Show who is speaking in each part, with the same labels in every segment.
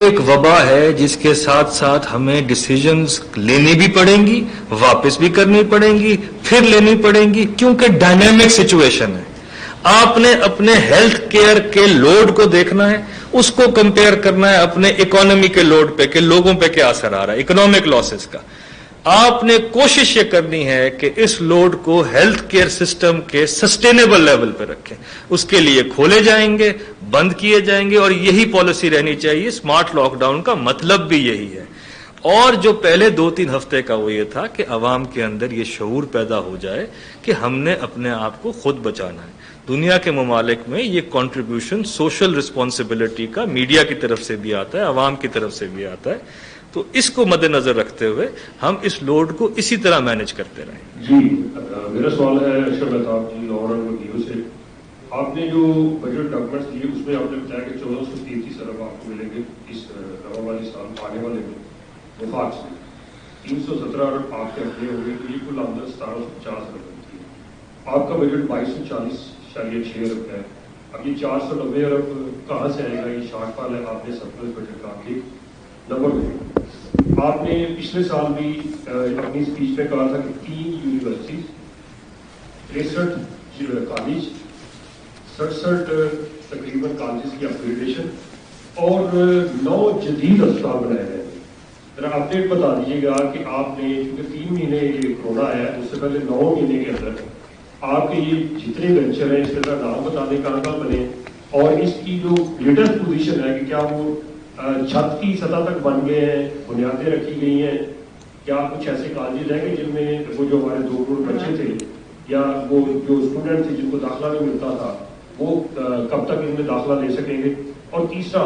Speaker 1: ایک وبا ہے جس کے ساتھ ساتھ ہمیں ڈیسیجنز لینی بھی پڑیں گی، واپس بھی کرنی پڑیں گی، پھر لینی پڑیں گی، کیونکہ ڈائنامک سچویشن ہے۔ آپ نے اپنے ہیلتھ کیئر کے لوڈ کو دیکھنا ہے، اس کو کمپیئر کرنا ہے اپنے اکانومی کے لوڈ پہ کہ لوگوں پہ کیا اثر آ رہا ہے اکنامک لاسز کا۔ آپ نے کوشش یہ کرنی ہے کہ اس لوڈ کو ہیلتھ کیئر سسٹم کے سسٹینیبل لیول پہ رکھیں۔ اس کے لیے کھولے جائیں گے، بند کیے جائیں گے، اور یہی پالیسی رہنی چاہیے۔ اسمارٹ لاک ڈاؤن کا مطلب بھی یہی ہے۔ اور جو پہلے 2-3 ہفتے کا وہ یہ تھا کہ عوام کے اندر یہ شعور پیدا ہو جائے کہ ہم نے اپنے آپ کو خود بچانا ہے۔ دنیا کے ممالک میں یہ کنٹریبیوشن سوشل رسپانسبلٹی کا میڈیا کی طرف سے بھی آتا ہے، عوام کی طرف سے بھی آتا ہے۔ تو اس کو مد نظر رکھتے ہوئے ہم اس لوڈ کو اسی طرح مینج کرتے رہیں۔
Speaker 2: جی میرا سوال ہے اشرف مہتاب جی اور وکیلوں سے۔ آپ نے جو بجٹ ڈاکومنٹس دیے اس میں آپ نے بتایا کہ 1433 ارب آپ کو ملیں گے اس رواں والے سال آنے والے میں وفاق سے، 317 ارب آپ کے اپنے ہوں گے، تو یہ کل آمدن 1750 ارب بنتی ہے۔ آپ کا بجٹ 2240.6 ارب ہے۔ اب یہ 490 ارب کہاں سے آئے گا؟ یہ شارٹ فال ہے، آپ نے سرپلس بجٹ کا آپ نمبر میں آپ نے پچھلے سال بھی اپنی اسپیچ میں کہا تھا کہ 3 یونیورسٹیز، 63 کالج، 67 تقریباً کالجز کی اپ گریڈیشن اور 9 جدید اسپتال بنائے گئے ہیں۔ ذرا اپڈیٹ بتا دیجیے گا کہ آپ نے، چونکہ 3 مہینے یہ کورونا آیا ہے، اس سے پہلے 9 مہینے کے اندر آپ کے یہ جتنے وینچر ہیں اس کے ذرا نام بتا دیں کہاں بنے، اور اس کی جو لیٹسٹ پوزیشن ہے کہ کیا وہ چھت کی سطح تک بن گئے ہیں، بنیادیں رکھی گئی ہیں، کیا کچھ ایسے کالجز ہیں کہ جن میں وہ جو ہمارے 2 کروڑ بچے تھے یا وہ جو اسٹوڈنٹ تھے جن کو داخلہ نہیں ملتا تھا وہ کب تک ان میں داخلہ لے سکیں گے؟ اور تیسرا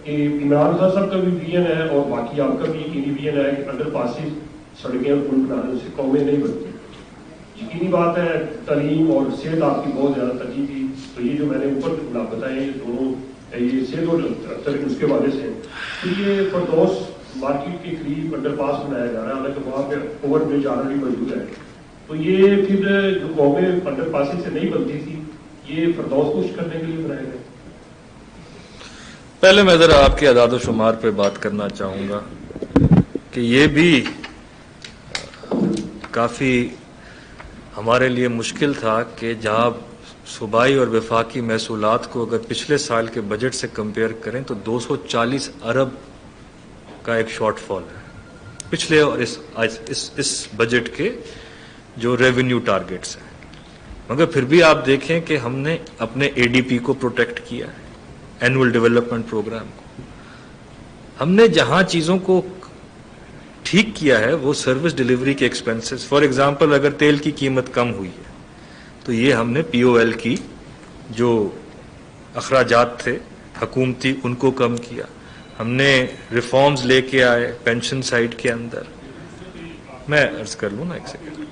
Speaker 2: کہ عمران خان صاحب کا بھی ویژن ہے اور باقی آپ کا بھی یقینی ویژن ہے کہ انڈر پاسز، سڑکیں اور پل بنانے سے قومیں نہیں بنتی۔ یقینی بات ہے تعلیم اور صحت آپ کی بہت زیادہ ترجیح تھی، تو یہ جو میں نے اوپر بتائے یہ دونوں یہ صحت اور اس کے والے سے، تو یہ فردوس مارکیٹ کے قریب انڈر پاس بنایا جا رہا ہے، حالانکہ وہاں پہ اوور برج آلریڈی موجود ہے۔ تو یہ پھر جو قومیں انڈر پاسز سے نہیں بنتی تھی یہ فردوس کو کرنے کے لیے بنائے گئے۔
Speaker 1: پہلے میں ذرا آپ کے اعداد و شمار پہ بات کرنا چاہوں گا کہ یہ بھی کافی ہمارے لیے مشکل تھا کہ جہاں صوبائی اور وفاقی محصولات کو اگر پچھلے سال کے بجٹ سے کمپیئر کریں تو 240 ارب کا ایک شارٹ فال ہے پچھلے اور اس بجٹ کے جو ریونیو ٹارگٹس ہیں۔ مگر پھر بھی آپ دیکھیں کہ ہم نے اپنے اے ڈی پی کو پروٹیکٹ کیا ہے، اینول ڈیولپمنٹ پروگرام کو۔ ہم نے جہاں چیزوں کو ٹھیک کیا ہے وہ سروس ڈیلیوری کے ایکسپنسز، فار ایگزامپل اگر تیل کی قیمت کم ہوئی ہے تو یہ ہم نے پی او ایل کی جو اخراجات تھے حکومتی ان کو کم کیا۔ ہم نے ریفارمز لے کے آئے پینشن سائٹ کے اندر، میں عرض کر لوں نا ایک سیکنڈ۔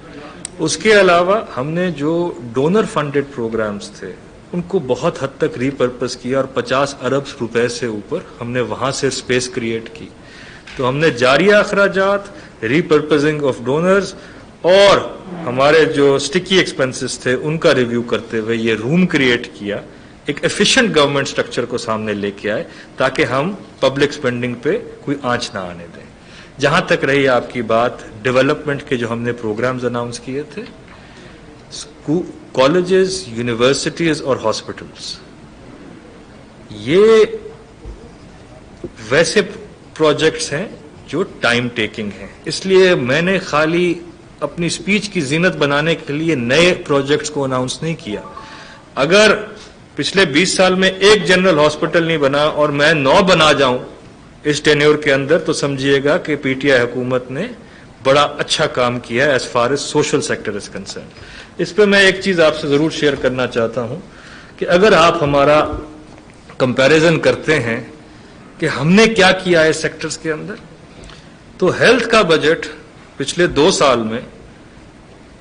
Speaker 1: اس کے علاوہ ہم نے جو ڈونر فنڈڈ پروگرامز تھے ان کو بہت حد تک ری پرپز کیا، اور 50 ارب روپے سے اوپر ہم نے وہاں سے اسپیس کریٹ کی۔ تو ہم نے جاریہ اخراجات، ری پرپزنگ آف ڈونرز اور ہمارے جو اسٹکی ایکسپنسز تھے ان کا ریویو کرتے ہوئے یہ روم کریٹ کیا، ایک ایفیشینٹ گورنمنٹ سٹرکچر کو سامنے لے کے آئے تاکہ ہم پبلک سپینڈنگ پہ کوئی آنچ نہ آنے دیں۔ جہاں تک رہی آپ کی بات ڈیولپمنٹ کے جو ہم نے پروگرامز اناؤنس کیے تھے، کالجز، یونیورسٹیز اور ہاسپٹلز، یہ ویسے پروجیکٹس ہیں جو ٹائم ٹیکنگ ہیں، اس لیے میں نے خالی اپنی اسپیچ کی زینت بنانے کے لیے نئے پروجیکٹس کو اناؤنس نہیں کیا۔ اگر پچھلے 20 سال میں ایک جنرل ہاسپٹل نہیں بنا اور میں 9 بنا جاؤں اس ٹینیور کے اندر تو سمجھیے گا کہ پی ٹی آئی حکومت نے بڑا اچھا کام کیا ہے as far as social sector is concerned. اس پہ میں ایک چیز آپ سے ضرور شیئر کرنا چاہتا ہوں کہ اگر آپ ہمارا کمپیریزن کرتے ہیں کہ ہم نے کیا کیا ہے سیکٹرز کے اندر، تو ہیلتھ کا بجٹ پچھلے 2 سال میں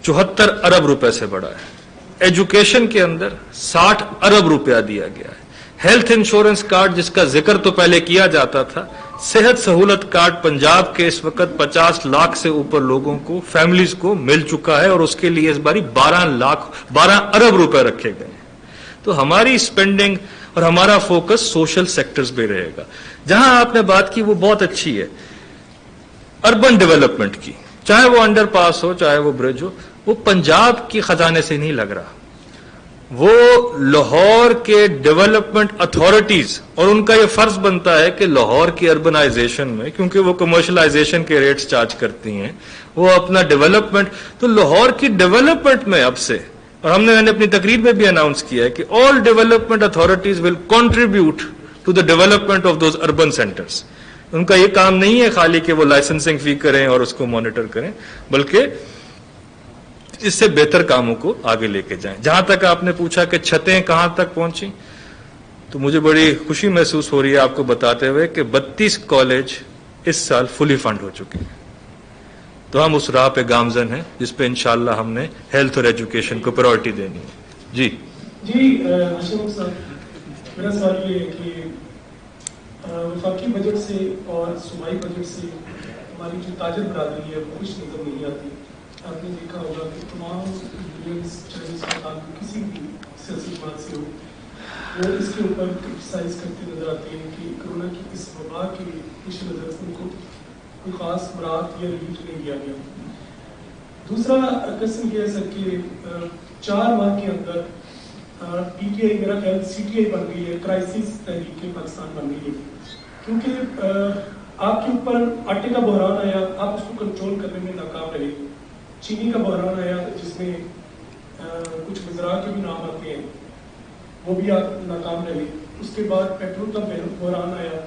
Speaker 1: 74 ارب روپے سے بڑھا ہے، ایجوکیشن کے اندر 60 ارب روپیہ دیا گیا ہے، ہیلتھ انشورنس کارڈ جس کا ذکر تو پہلے کیا جاتا تھا، صحت سہولت کارڈ پنجاب کے اس وقت 50 لاکھ سے اوپر لوگوں کو، فیملیز کو مل چکا ہے، اور اس کے لیے اس باری 12 ارب روپے رکھے گئے ہیں۔ تو ہماری اسپینڈنگ اور ہمارا فوکس سوشل سیکٹرز پہ رہے گا. جہاں آپ نے بات کی وہ بہت اچھی ہے اربن ڈیولپمنٹ کی, چاہے وہ انڈر پاس ہو چاہے وہ برج ہو, وہ پنجاب کی خزانے سے نہیں لگ رہا, وہ لاہور کے ڈیولپمنٹ اتھارٹیز, اور ان کا یہ فرض بنتا ہے کہ لاہور کی اربنائزیشن میں, کیونکہ وہ کمرشلائزیشن کے ریٹس چارج کرتی ہیں, وہ اپنا ڈیولپمنٹ, تو لاہور کی ڈیولپمنٹ میں اب سے, اور میں نے اپنی تقریر میں بھی اناؤنس کیا ہے کہ all development authorities will contribute to the development of those urban centres. ان کا یہ کام نہیں ہے خالی کہ وہ لائسنسنگ فی کریں اور اس کو مانیٹر کریں, بلکہ اس سے بہتر کاموں کو آگے لے کے جائیں. جہاں تک آپ نے پوچھا کہ چھتیں کہاں تک پہنچی, تو مجھے بڑی خوشی محسوس ہو رہی ہے آپ کو بتاتے ہوئے کہ 32 کالج اس سال فلی فنڈ ہو چکے ہیں. تو ہم اس راہ پہ گامزن ہیں جس پہ انشاءاللہ ہم نے ہیلتھ اور ایجوکیشن کو پرائرٹی دینی ہے. جی
Speaker 3: اشرف صاحب, میرا سوال یہ ہے کہ وفاقی بجٹ سے اور صوبائی بجٹ سے ہماری جو تاجر برادری ہے وہ کچھ نظر نہیں آتی. آپ نے دیکھا ہوگا کہ تمام یونینز چاہے اس کا تعلق کسی بھی سیاسی بات سے ہو, وہ اس کے اوپر کرٹیسائز کرتے نظر آتے ہیں کہ کرونا کی اس وبا کے پیش نظر ان کو کوئی خاص مراحت یا ریلیف نہیں دیا گیا. دوسرا قسم یہ ہے سر کہ 4 ماہ کے اندر پی ٹی آئی, میرا خیال سی ٹی آئی بن گئی ہے, کرائسس تحریک پاکستان بن گئی ہے, کیونکہ آپ کے اوپر آٹے کا بحران آیا, آپ اس کو کنٹرول کرنے میں ناکام رہے. چینی کا بحران آیا جس میں کچھ وزراء کے بھی نام آتے ہیں, وہ بھی آپ ناکام رہے. اس کے بعد پیٹرول کا بحران آیا,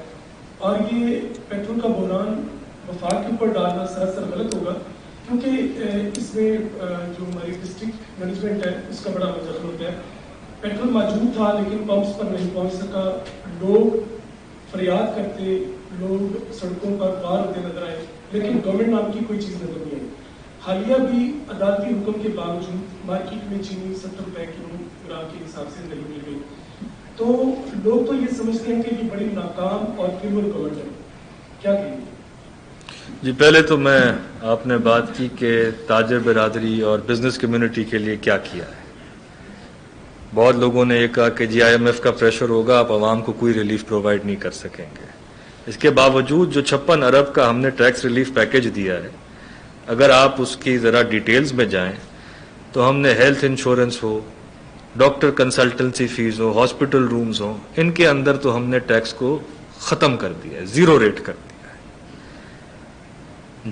Speaker 3: اور یہ پیٹرول کا بحران وفاق کے اوپر ڈالنا سراسر غلط ہوگا, کیونکہ اس میں جو ہماری ڈسٹرکٹ مینجمنٹ ہے اس کا بڑا مدخل ہوتا ہے. پیٹرول موجود تھا لیکن پمپس پر نہیں پہنچ سکا, لوگ فریاد کرتے, لوگ سڑکوں پر پار ہوتے نظر آئے, لیکن گورنمنٹ نام کی کوئی چیز نظر نہیں آئی. حالیہ بھی عدالتی حکم کے باوجود مارکیٹ میں چینی 70 روپے کلو گرام کے حساب سے نہیں مل گئی. تو لوگ تو یہ سمجھتے ہیں کہ یہ بڑی ناکام اور فیلور گورنمنٹ ہے, کیا کہیں گے؟
Speaker 1: جی, پہلے تو میں, آپ نے بات کی کہ تاجر برادری اور بزنس کمیونٹی کے لیے کیا کیا ہے. بہت لوگوں نے یہ کہا کہ جی آئی ایم ایف کا پریشر ہوگا, آپ عوام کو کوئی ریلیف پرووائڈ نہیں کر سکیں گے. اس کے باوجود جو 56 ارب کا ہم نے ٹیکس ریلیف پیکج دیا ہے, اگر آپ اس کی ذرا ڈیٹیلز میں جائیں تو ہم نے ہیلتھ انشورنس ہو, ڈاکٹر کنسلٹنسی فیس ہو, ہاسپٹل رومز ہوں, ان کے اندر تو ہم نے ٹیکس کو ختم کر دیا ہے, 0 ریٹ کر دیا ہے.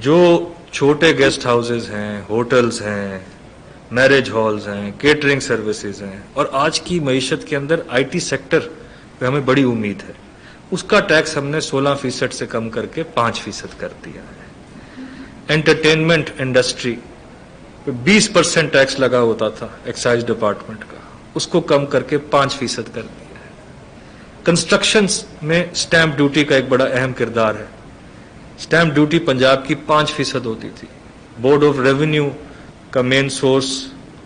Speaker 1: جو چھوٹے گیسٹ ہاؤسز ہیں, ہوٹلز ہیں, میرج ہالز ہیں, کیٹرنگ سروسز ہیں, اور آج کی معیشت کے اندر آئی ٹی سیکٹر پہ ہمیں بڑی امید ہے, اس کا ٹیکس ہم نے 16% سے کم کر کے 5% کر دیا ہے. انٹرٹینمنٹ انڈسٹری پہ 20% ٹیکس لگا ہوتا تھا ایکسائز ڈپارٹمنٹ کا, اس کو کم کر کے 5% کر دیا ہے. کنسٹرکشنز میں سٹیمپ ڈیوٹی کا ایک بڑا اہم کردار ہے. سٹیمپ ڈیوٹی پنجاب کی 5% ہوتی تھی. بورڈ آف ریونیو کا main source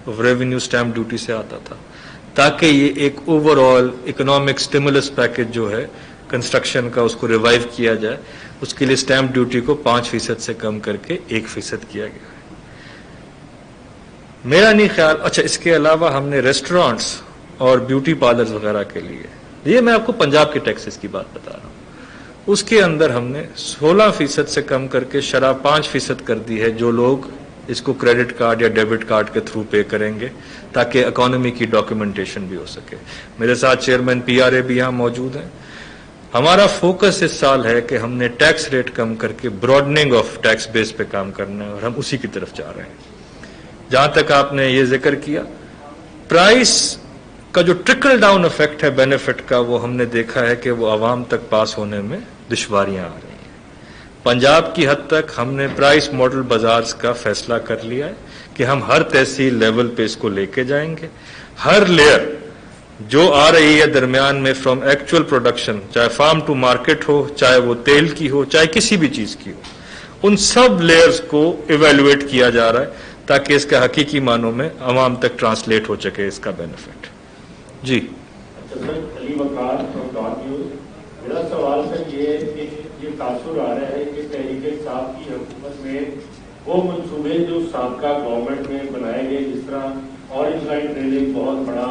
Speaker 1: of revenue stamp duty سے آتا تھا, تاکہ یہ ایک overall economic stimulus package جو ہے کنسٹرکشن کا, اس کو ریوائیو کیا جائے. اس کے لیے سٹیمپ ڈیوٹی کو 5% سے کم کر کے 1% کیا گیا ہے. میرا نہیں خیال, اچھا اس کے علاوہ ہم نے ریسٹورانٹس اور بیوٹی پارلرز وغیرہ کے لیے, یہ میں آپ کو پنجاب کے ٹیکسز کی بات بتا رہا ہوں, اس کے اندر ہم نے 16% سے کم کر کے شرح 5% کر دی ہے, جو لوگ اس کو کریڈٹ کارڈ یا ڈیبٹ کارڈ کے تھرو پے کریں گے تاکہ اکانومی کی ڈاکیومنٹیشن بھی ہو سکے. میرے ساتھ چیئرمین پی آر اے بھی یہاں موجود ہیں. ہمارا فوکس اس سال ہے کہ ہم نے ٹیکس ریٹ کم کر کے براڈننگ آف ٹیکس بیس پہ کام کرنا ہے, اور ہم اسی کی طرف جا رہے ہیں. جہاں تک آپ نے یہ ذکر کیا, پرائس کا جو ٹرکل ڈاؤن افیکٹ ہے بینیفٹ کا, وہ ہم نے دیکھا ہے کہ وہ عوام تک پاس ہونے میں دشواریاں آ رہی ہیں. پنجاب کی حد تک ہم نے پرائس ماڈل بازارز کا فیصلہ کر لیا ہے کہ ہم ہر تحصیل لیول پہ اس کو لے کے جائیں گے. ہر لیئر جو آ رہی ہے درمیان میں فرام ایکچوئل پروڈکشن, چاہے فارم ٹو مارکیٹ ہو, چاہے وہ تیل کی ہو, چاہے کسی بھی چیز کی ہو, ان سب لیئرز کو ایویلویٹ کیا جا رہا ہے تاکہ اس کا حقیقی معنوں میں عوام تک ٹرانسلیٹ ہو سکے اس کا بینیفٹ. جی
Speaker 4: Ali Waqar from dot news. میرا سوال سر یہ ہے کہ یہ تاثر آ رہا ہے کہ تحریک انصاف کی حکومت میں وہ منصوبے جو سابقہ گورنمنٹ میں بنائے گئے, جس طرح اورنج لائن ڈریننگ بہت بڑا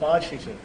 Speaker 1: 5%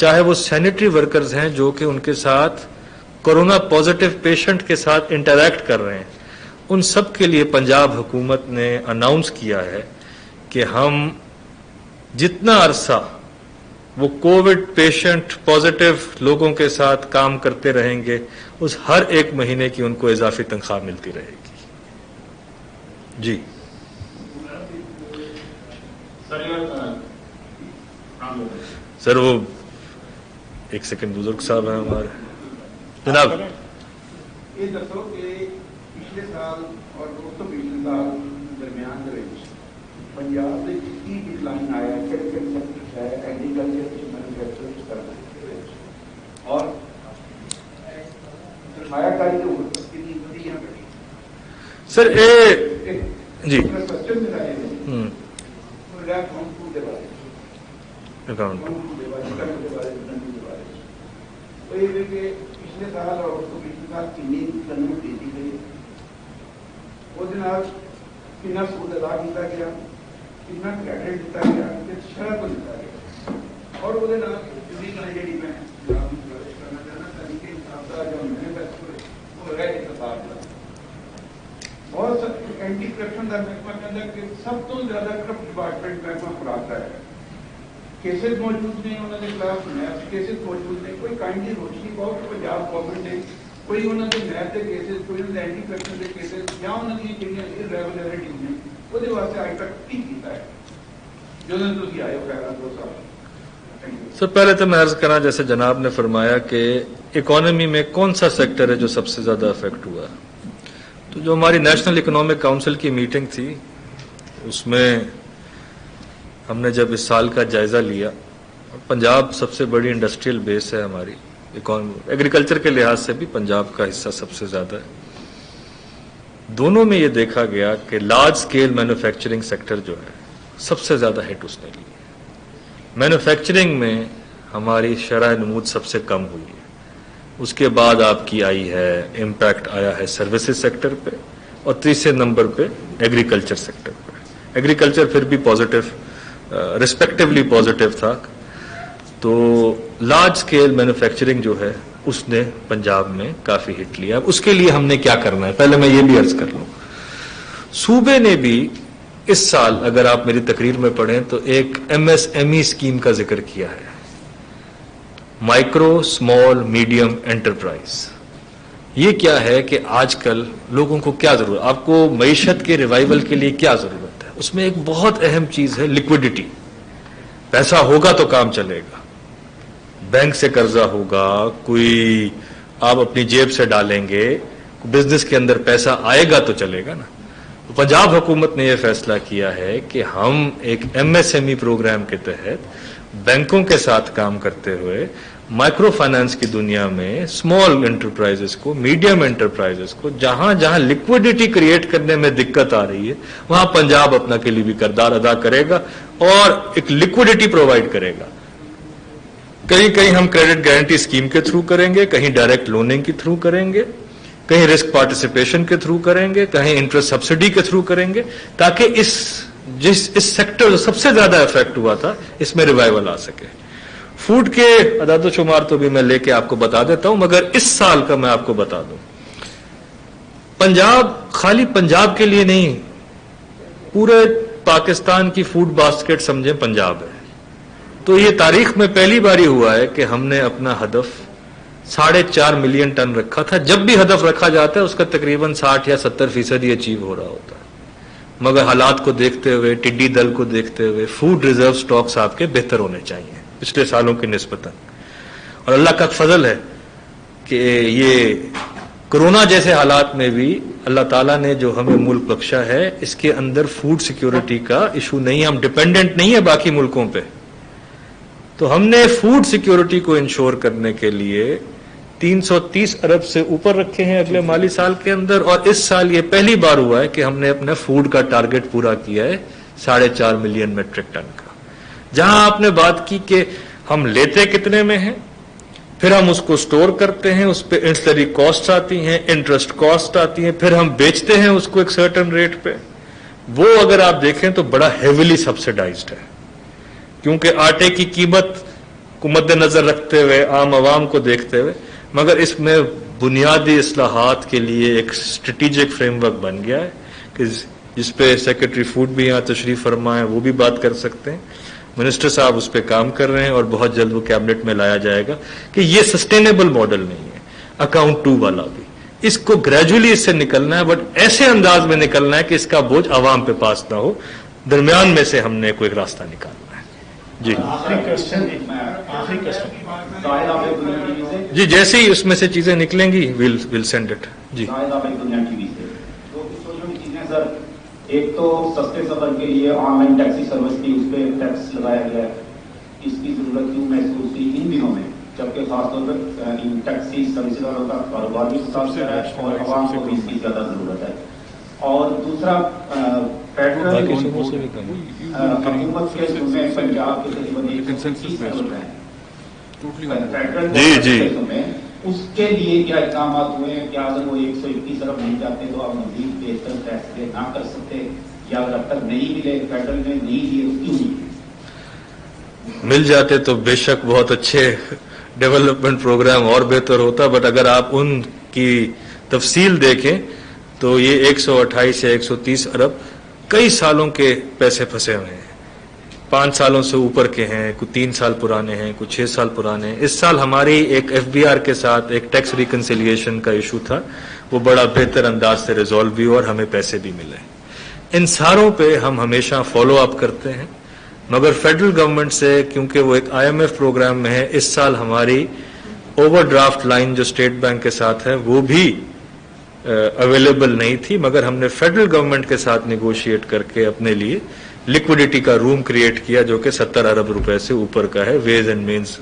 Speaker 1: چاہے وہ سینیٹری ورکرز ہیں جو کہ ان کے ساتھ کورونا پازیٹو پیشنٹ کے ساتھ انٹریکٹ کر رہے ہیں، ان سب کے لیے پنجاب حکومت نے اناؤنس کیا ہے کہ ہم جتنا عرصہ وہ کووڈ پیشنٹ پازیٹو لوگوں کے ساتھ کام کرتے رہیں گے، اس ہر ایک مہینے کی ان کو اضافی تنخواہ ملتی رہے گی. جی سر، وہ ایک سیکنڈ، بزرگ صاحب ہیں ہمارے. جناب
Speaker 5: یہ دسو کہ پچھلے سال اور اس تو پچھلے سال درمیان پنجاب میں کی ڈکلائن آیا کہڑے سیکٹر ہے ایگریکلچر مینوفیکچرنگ کرنا اور سرمایہ کاری کے اوپر کتنی بڑی ہے
Speaker 1: سر جی
Speaker 5: کوسچن میرا ہے اکاؤنٹ کے بارے میں پچھلے سال اور اس کو پچھلے سال کنی کنوٹ دی گئی وہ کنا سود ادا کیا گیا، کتنا کریڈٹ دیتا گیا، شرح کو دیتا گیا، اور وہ جی میں کرنا چاہنا طریقے حساب کا جو مینوفیکچر وہ ہے اقتصاد کا بہت اینٹی کرپشن کا محکمہ کہتا ہے کہ سب تو زیادہ کرپٹ ڈپارٹمنٹ محکمہ پڑھاتا ہے. کیسز موجود نہیں انہوں کے خلاف، نیب کیسز موجود نہیں. کوئی کائنڈلی روشنی پاؤ کہ پنجاب گورنمنٹ نے کوئی انہوں کے نیب کے کیسز، کوئی انہوں نے اینٹی کرپشن کے کیسز یا انہوں کی جہاں ارریگولرٹیز نے وہ واسطے اج تک کی کیتا ہے جو تھی آئے ہو خیر 2 سال.
Speaker 1: سر پہلے تو میں عرض کرنا، جیسے جناب نے فرمایا کہ اکانومی میں کون سا سیکٹر ہے جو سب سے زیادہ افیکٹ ہوا، تو جو ہماری نیشنل اکنامک کاؤنسل کی میٹنگ تھی اس میں ہم نے جب اس سال کا جائزہ لیا، پنجاب سب سے بڑی انڈسٹریل بیس ہے ہماری، ایگریکلچر کے لحاظ سے بھی پنجاب کا حصہ سب سے زیادہ ہے. دونوں میں یہ دیکھا گیا کہ لارج سکیل مینوفیکچرنگ سیکٹر جو ہے سب سے زیادہ ہٹ اس نے لی. مینوفیکچرنگ میں ہماری شرح نمود سب سے کم ہوئی ہے، اس کے بعد آپ کی آئی ہے امپیکٹ آیا ہے سروسز سیکٹر پہ، اور تیسرے نمبر پہ ایگریکلچر سیکٹر پہ. ایگریکلچر پھر بھی پازیٹو، ریسپیکٹیولی پازیٹو تھا. تو لارج سکیل مینوفیکچرنگ جو ہے اس نے پنجاب میں کافی ہٹ لیا. اس کے لیے ہم نے کیا کرنا ہے، پہلے میں یہ بھی عرض کر لوں، صوبے نے بھی اس سال اگر آپ میری تقریر میں پڑھیں تو ایک M S M E scheme کا ذکر کیا ہے، مائکرو اسمال میڈیم انٹرپرائز. یہ کیا ہے کہ آج کل لوگوں کو کیا ضرورت، آپ کو معیشت کے ریوائول کے لیے کیا ضرورت ہے، اس میں ایک بہت اہم چیز ہے لیکوڈیٹی. پیسہ ہوگا تو کام چلے گا، بینک سے قرضہ ہوگا، کوئی آپ اپنی جیب سے ڈالیں گے، بزنس کے اندر پیسہ آئے گا تو چلے گا نا. پنجاب حکومت نے یہ فیصلہ کیا ہے کہ ہم ایک M S M E programme کے تحت بینکوں کے ساتھ کام کرتے ہوئے مائکرو فائنانس کی دنیا میں اسمال انٹرپرائزز کو، میڈیم انٹرپرائزز کو، جہاں جہاں لیکوڈیٹی کریٹ کرنے میں دقت آ رہی ہے وہاں پنجاب اپنا کلیدی کردار ادا کرے گا اور ایک لیکوڈیٹی پرووائڈ کرے گا. کہیں کہیں ہم کریڈٹ گارنٹی اسکیم کے تھرو کریں گے، کہیں ڈائریکٹ لوننگ کے تھرو کریں گے، کہیں رسک پارٹیسپیشن کے تھرو کریں گے، کہیں انٹرسٹ سبسڈی کے تھرو کریں گے، تاکہ اس سیکٹر جو سب سے زیادہ افیکٹ ہوا تھا اس میں ریوائول آ سکے. فوڈ کے اعداد و شمار تو بھی میں لے کے آپ کو بتا دیتا ہوں، مگر اس سال کا میں آپ کو بتا دوں، پنجاب خالی پنجاب کے لیے نہیں، پورے پاکستان کی فوڈ باسکٹ سمجھیں پنجاب ہے. تو یہ تاریخ میں پہلی باری ہوا ہے کہ ہم نے اپنا ہدف 4.5 ملین ٹن رکھا تھا. جب بھی ہدف رکھا جاتا ہے اس کا تقریباً 60 یا 70% ہی اچیو ہو رہا ہوتا ہے، مگر حالات کو دیکھتے ہوئے، ٹڈی دل کو دیکھتے ہوئے فوڈ ریزرو سٹاکس آپ کے بہتر ہونے چاہیے پچھلے سالوں کی نسبتاً. اور اللہ کا فضل ہے کہ یہ کرونا جیسے حالات میں بھی اللہ تعالیٰ نے جو ہمیں ملک بخشا ہے اس کے اندر فوڈ سیکیورٹی کا ایشو نہیں ہے، ہم ڈپینڈنٹ نہیں ہے باقی ملکوں پہ. تو ہم نے فوڈ سیکیورٹی کو انشور کرنے کے لیے 330 ارب سے اوپر رکھے ہیں اگلے مالی سال کے اندر، اور اس سال یہ پہلی بار ہوا ہے کہ ہم نے اپنے فوڈ کا ٹارگٹ پورا کیا ہے 4.5 ملین میٹرک ٹن کا. جہاں آپ نے بات کی کہ ہم لیتے کتنے میں ہیں، پھر ہم اس کو سٹور کرتے ہیں، اس پہ انسلری کاسٹ آتی ہیں، انٹرسٹ کاسٹ آتی ہیں، پھر ہم بیچتے ہیں اس کو ایک سرٹن ریٹ پہ، وہ اگر آپ دیکھیں تو بڑا ہیویلی سبسڈائزڈ ہے. کیونکہ آٹے کی قیمت کو مد نظر رکھتے ہوئے، عام عوام کو دیکھتے ہوئے، مگر اس میں بنیادی اصلاحات کے لیے ایک اسٹریٹجک فریم ورک بن گیا ہے کہ جس پہ سیکرٹری فوڈ بھی یہاں تشریف فرما ہے، وہ بھی بات کر سکتے ہیں. منسٹر صاحب اس پہ کام کر رہے ہیں اور بہت جلد وہ کیبنٹ میں لایا جائے گا کہ یہ سسٹینیبل ماڈل نہیں ہے. اکاؤنٹ 2 والا بھی اس کو گریجولی اس سے نکلنا ہے، بٹ ایسے انداز میں نکلنا ہے کہ اس کا بوجھ عوام پہ پاس نہ ہو. درمیان میں سے ہم نے کوئی راستہ نکالنا ہے. جی جی جیسے ہی اس میں سے چیزیں نکلیں گی ویل سینڈ اٹ. جی
Speaker 6: ایک تو سستے سفر کے لیے آن لائن ٹیکسی سروس کی، اس پہ ٹیکس لگایا گیا ہے. اس کی ضرورت کیوں محسوس ہوئی ان دنوں میں، جبکہ خاص طور پر ان ٹیکسی سروس والوں کا کاروبار بھی متاثر ہے اور عوام کو بھی اس کی زیادہ ضرورت ہے. اور دوسرا فیڈرل حکومت کے میں پنجاب کے تقریباً میں اس کے لیے کیا اقدامات ہوئے ہیں؟ کیا اگر وہ 121 ارب مل جاتے تو آپ مزید بہتر فیصلے نہ کر سکتے، یا اگر اب تک نہیں ملے فیڈرل نے نہیں لیے اس کیوں نہیں
Speaker 1: مل جاتے تو بے شک بہت اچھے ڈیولپمنٹ پروگرام اور بہتر ہوتا. بٹ اگر آپ ان کی تفصیل دیکھیں تو یہ 128 یا 130 ارب کئی سالوں کے پیسے پھنسے ہوئے ہیں. 5 سالوں سے اوپر کے ہیں، کچھ 3 سال پرانے ہیں، کچھ 6 سال پرانے ہیں. اس سال ہماری ایک ایف بی آر کے ساتھ ایک ٹیکس ریکنسیلیشن کا ایشو تھا، وہ بڑا بہتر انداز سے ریزالو بھی ہوا اور ہمیں پیسے بھی ملے. ان ساروں پہ ہم ہمیشہ فالو اپ کرتے ہیں، مگر فیڈرل گورنمنٹ سے کیونکہ وہ ایک IMF پروگرام میں ہے، اس سال ہماری اوور ڈرافٹ لائن جو اسٹیٹ بینک کے ساتھ ہے وہ بھی اویلیبل نہیں تھی، مگر ہم نے فیڈرل گورنمنٹ کے ساتھ نیگوشیٹ کر کے اپنے لیے لیکوڈیٹی کا روم کریٹ کیا جو کہ 70 ارب روپے سے اوپر کا ہے ویز اینڈ مینز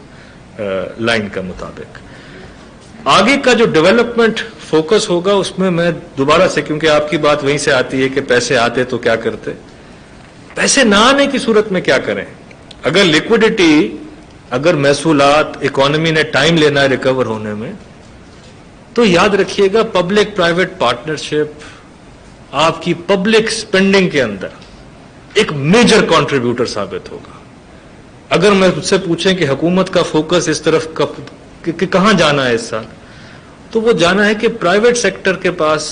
Speaker 1: لائن کا مطابق. آگے کا جو ڈیولپمنٹ فوکس ہوگا اس میں دوبارہ سے، کیونکہ آپ کی بات وہیں سے آتی ہے کہ پیسے آتے تو کیا کرتے، پیسے نہ آنے کی صورت میں کیا کریں. اگر لیکوڈیٹی، اگر محصولات، اکانومی نے ٹائم لینا ہے ریکور ہونے میں، تو یاد رکھیے گا پبلک پرائیویٹ پارٹنرشپ آپ کی پبلک سپینڈنگ کے اندر ایک میجر کنٹریبیوٹر ثابت ہوگا. اگر میں مجھ سے پوچھیں کہ حکومت کا فوکس اس طرف کہ کہاں جانا ہے اس سال، تو وہ جانا ہے کہ پرائیویٹ سیکٹر کے پاس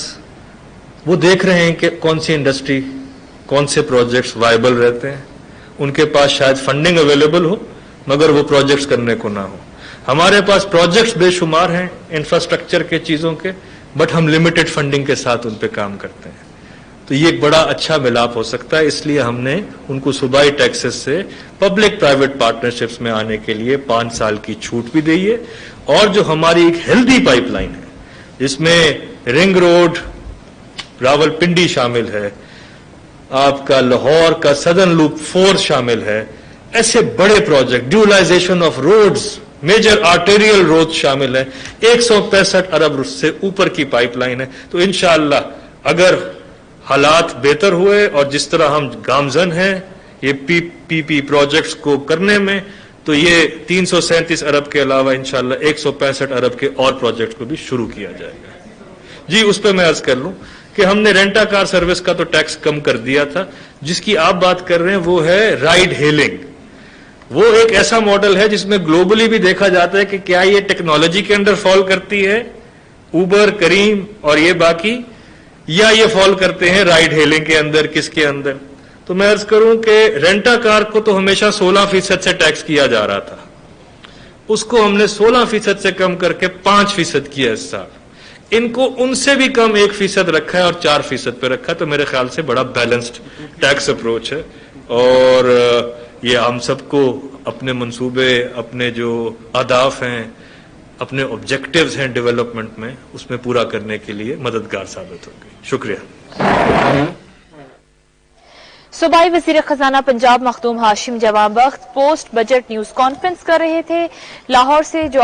Speaker 1: وہ دیکھ رہے ہیں کہ کون سی انڈسٹری، کون سے پروجیکٹس وائبل رہتے ہیں. ان کے پاس شاید فنڈنگ اویلیبل ہو مگر وہ پروجیکٹس کرنے کو نہ ہو. ہمارے پاس پروجیکٹس بے شمار ہیں انفراسٹرکچر کے چیزوں کے، بٹ ہم لمیٹڈ فنڈنگ کے ساتھ ان پہ کام کرتے ہیں. تو یہ ایک بڑا اچھا ملاپ ہو سکتا ہے. اس لیے ہم نے ان کو صوبائی ٹیکسز سے پبلک پرائیویٹ پارٹنرشپس میں آنے کے لیے 5 سال کی چھوٹ بھی دی ہے. اور جو ہماری ایک ہیلدی پائپ لائن ہے جس میں رنگ روڈ راول پنڈی شامل ہے، آپ کا لاہور کا سدرن لوپ 4 شامل ہے، ایسے بڑے project, dualisation of roads, major arterial road شامل ہے، 165 ارب سے اوپر کی پائپ لائن ہے. تو انشاءاللہ اگر حالات بہتر ہوئے اور جس طرح ہم گامزن ہیں یہ پی پی پروجیکٹس کو کرنے میں، تو یہ 337 ارب کے علاوہ انشاءاللہ 165 ارب کے اور پروجیکٹ کو بھی شروع کیا جائے گا. جی اس پہ میں عرض کر لوں کہ ہم نے رینٹا کار سروس کا تو ٹیکس کم کر دیا تھا. جس کی آپ بات کر رہے ہیں وہ ہے رائڈ ہیلنگ. وہ ایک ایسا ماڈل ہے جس میں گلوبلی بھی دیکھا جاتا ہے کہ کیا یہ ٹیکنالوجی کے اندر فال کرتی ہے، اوبر، کریم اور یہ باقی، یا یہ فال کرتے ہیں رائڈ ہیلنگ کے اندر، کس کے اندر. تو میں عرض کروں کہ رینٹا کار کو تو ہمیشہ 16% سے ٹیکس کیا جا رہا تھا، اس کو ہم نے 16% سے کم کر کے 5% کیا اس سال. ان کو ان سے بھی کم 1% رکھا ہے اور 4% پہ رکھا ہے. تو میرے خیال سے بڑا بیلنسڈ ٹیکس اپروچ ہے، اور یہ ہم سب کو اپنے منصوبے، اپنے جو اہداف ہیں، اپنے آبجیکٹیوز ہیں ڈیولپمنٹ میں، اس میں پورا کرنے کے لیے مددگار ثابت ہوگی. شکریہ.
Speaker 7: صوبائی وزیر خزانہ پنجاب مخدوم ہاشم جوان بخت پوسٹ بجٹ نیوز کانفرنس کر رہے تھے. لاہور سے جو